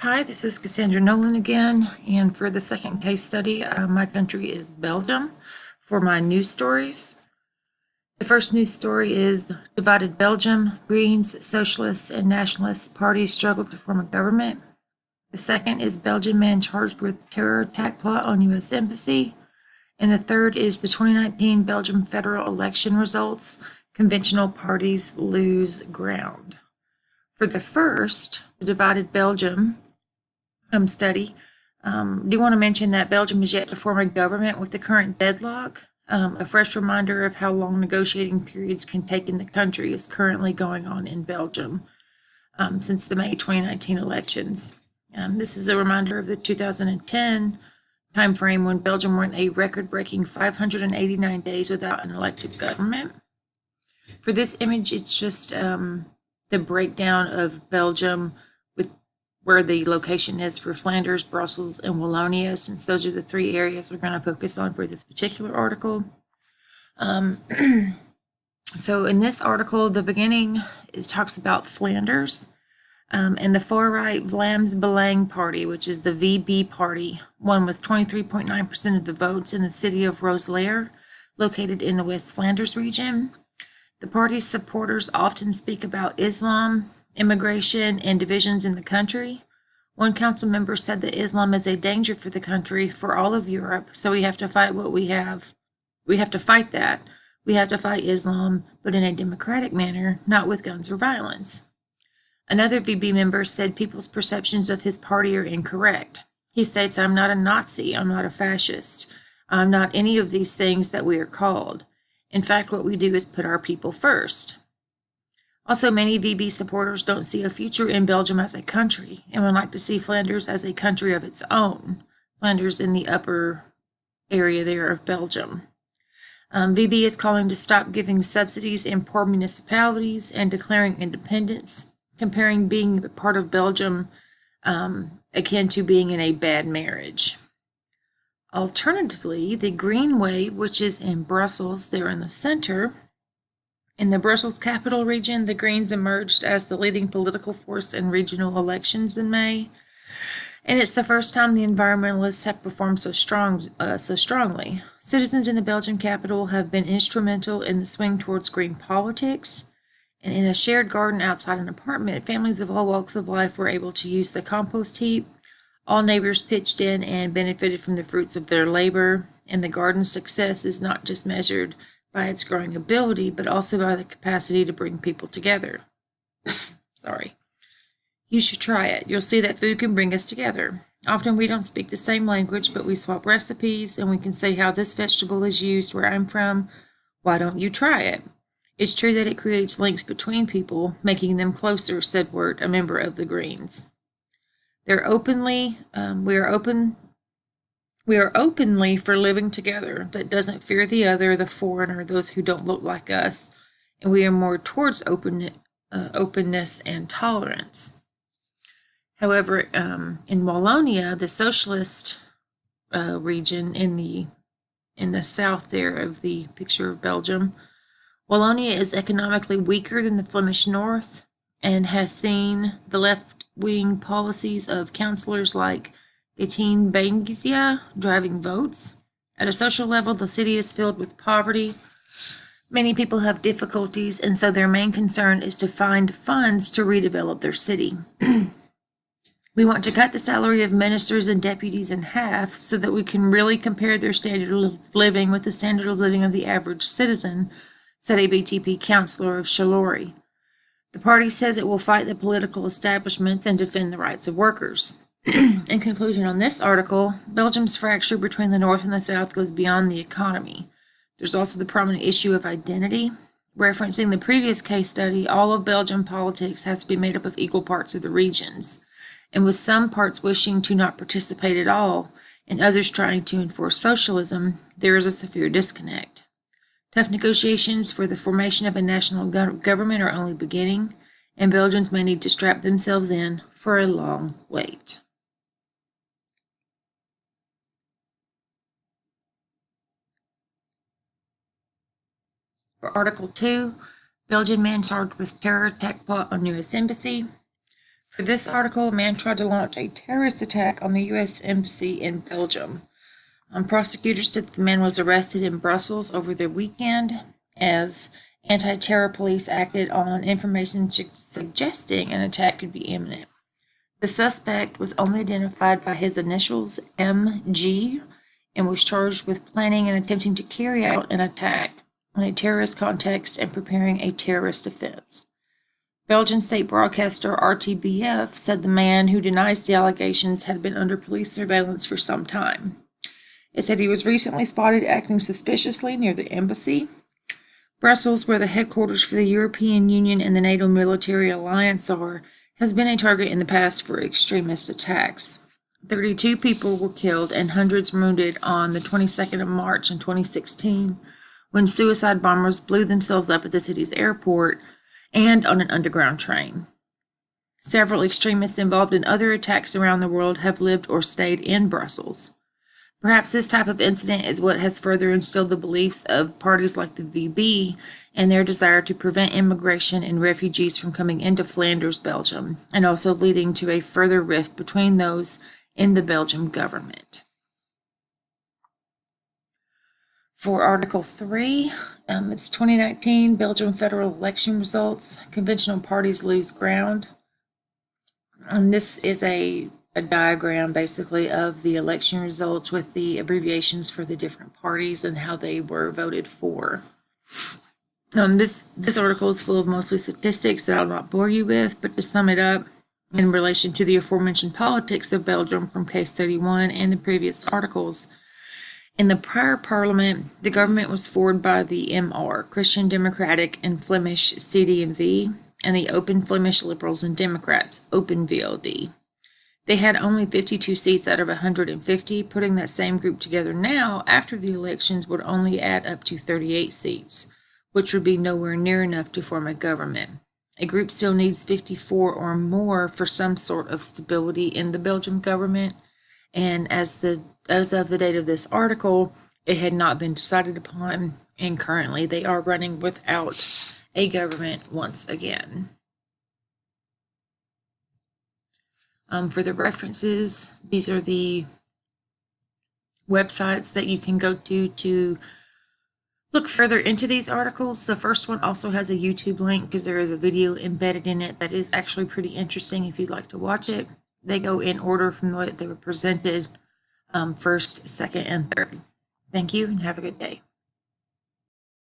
Hi, this is Cassandra Nolan again, and for the second case study, my country is Belgium for my news stories. The first news story is Divided Belgium, Greens, Socialists, and Nationalist parties struggle to form a government. The second is Belgian man charged with terror attack plot on U.S. Embassy. And the third is the 2019 Belgium federal election results, conventional parties lose ground. For the first, the Divided Belgium study, do want to mention that Belgium is yet to form a government with the current deadlock. A fresh reminder of how long negotiating periods can take in the country is currently going on in Belgium since the May 2019 elections. This is a reminder of the 2010 timeframe when Belgium went a record-breaking 589 days without an elected government. For this image, it's just the breakdown of Belgium with where the location is for Flanders, Brussels, and Wallonia, since those are the three areas we're going to focus on for this particular article. So in this article, the beginning, it talks about Flanders. And the far-right Vlaams Belang Party, which is the VB party, won with 23.9% of the votes in the city of Roselaer, located in the West Flanders region. The party's supporters often speak about Islam, immigration, and divisions in the country. One council member said that Islam is a danger for the country, for all of Europe, so we have to fight what we have. We have to fight that. We have to fight Islam, but in a democratic manner, not with guns or violence. Another VB member said people's perceptions of his party are incorrect. He states, "I'm not a Nazi, I'm not a fascist. I'm not any of these things that we are called. In fact, what we do is put our people first." Also, many VB supporters don't see a future in Belgium as a country and would like to see Flanders as a country of its own. Flanders in the upper area there of Belgium. VB is calling to stop giving subsidies in poor municipalities and declaring independence, comparing being a part of Belgium akin to being in a bad marriage. Alternatively, the Green Wave, which is in Brussels, there in the center, in the Brussels capital region, the Greens emerged as the leading political force in regional elections in May. And it's the first time the environmentalists have performed so strongly. Citizens in the Belgian capital have been instrumental in the swing towards green politics. And in a shared garden outside an apartment, families of all walks of life were able to use the compost heap. All neighbors pitched in and benefited from the fruits of their labor. And the garden's success is not just measured by its growing ability, but also by the capacity to bring people together. Sorry. You should try it. You'll see that food can bring us together. Often we don't speak the same language, but we swap recipes and we can say how this vegetable is used where I'm from. Why don't you try it? It's true that it creates links between people, making them closer, said Wirt, a member of the Greens. We are openly for living together that doesn't fear the other, the foreigner, those who don't look like us, and we are more towards openness and tolerance. However, in Wallonia, the socialist region in the south there of the picture of Belgium, Wallonia is economically weaker than the Flemish North and has seen the left-wing policies of councillors like Etienne Bengizia driving votes. At a social level, the city is filled with poverty. Many people have difficulties, and so their main concern is to find funds to redevelop their city. We want to cut the salary of ministers and deputies in half so that we can really compare their standard of living with the standard of living of the average citizen, said a BTP councillor of Charleroi. The party says it will fight the political establishments and defend the rights of workers. In conclusion on this article, Belgium's fracture between the North and the South goes beyond the economy. There's also the prominent issue of identity. Referencing the previous case study, all of Belgian politics has to be made up of equal parts of the regions, and with some parts wishing to not participate at all, and others trying to enforce socialism, there is a severe disconnect. Tough negotiations for the formation of a national government are only beginning, and Belgians may need to strap themselves in for a long wait. For Article 2, Belgian man charged with terror attack plot on U.S. Embassy. For this article, a man tried to launch a terrorist attack on the U.S. Embassy in Belgium. Prosecutors said the man was arrested in Brussels over the weekend as anti-terror police acted on information suggesting an attack could be imminent. The suspect was only identified by his initials, MG, and was charged with planning and attempting to carry out an attack in a terrorist context and preparing a terrorist offense. Belgian state broadcaster RTBF said the man who denies the allegations had been under police surveillance for some time. It said he was recently spotted acting suspiciously near the embassy. Brussels, where the headquarters for the European Union and the NATO military alliance are, has been a target in the past for extremist attacks. 32 people were killed and hundreds wounded on the 22nd of March in 2016 when suicide bombers blew themselves up at the city's airport and on an underground train. Several extremists involved in other attacks around the world have lived or stayed in Brussels. Perhaps this type of incident is what has further instilled the beliefs of parties like the VB and their desire to prevent immigration and refugees from coming into Flanders, Belgium, and also leading to a further rift between those in the Belgian government. For Article 3, it's 2019 Belgian federal election results. Conventional parties lose ground. And this is a diagram basically of the election results with the abbreviations for the different parties and how they were voted for. This article is full of mostly statistics that I'll not bore you with, but to sum it up, in relation to the aforementioned politics of Belgium from Case Study 1 and the previous articles, in the prior parliament, the government was formed by the MR, Christian Democratic and Flemish CD&V, and the Open Flemish Liberals and Democrats, Open VLD. They had only 52 seats out of 150, putting that same group together now after the elections would only add up to 38 seats, which would be nowhere near enough to form a government. A group still needs 54 or more for some sort of stability in the Belgian government, and as of the date of this article, it had not been decided upon, and currently they are running without a government once again. For the references, these are the websites that you can go to look further into these articles. The first one also has a YouTube link because there is a video embedded in it that is actually pretty interesting if you'd like to watch it. They go in order from the way they were presented, first, second, and third. Thank you and have a good day.